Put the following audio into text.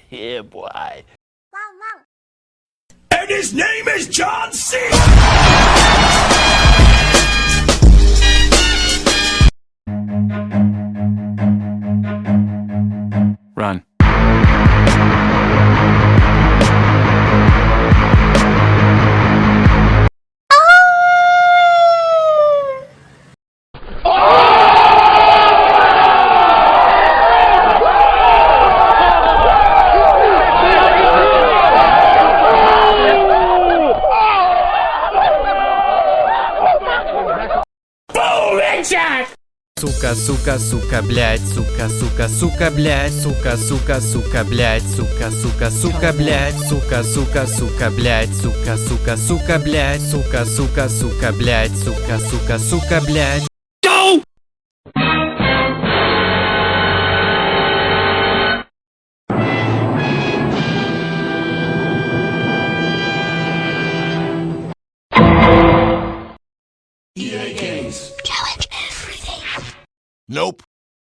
Yeah, boy. And his name is John C. Run. Сука, сука, сука, блядь, сука, сука, сука, блядь, сука, сука, сука, блядь, сука, сука, сука, блядь, сука, сука, сука, блядь, сука, сука, сука, блядь, сука, сука, сука, блядь, сука, сука, сука, блядь. EA Games. Nope.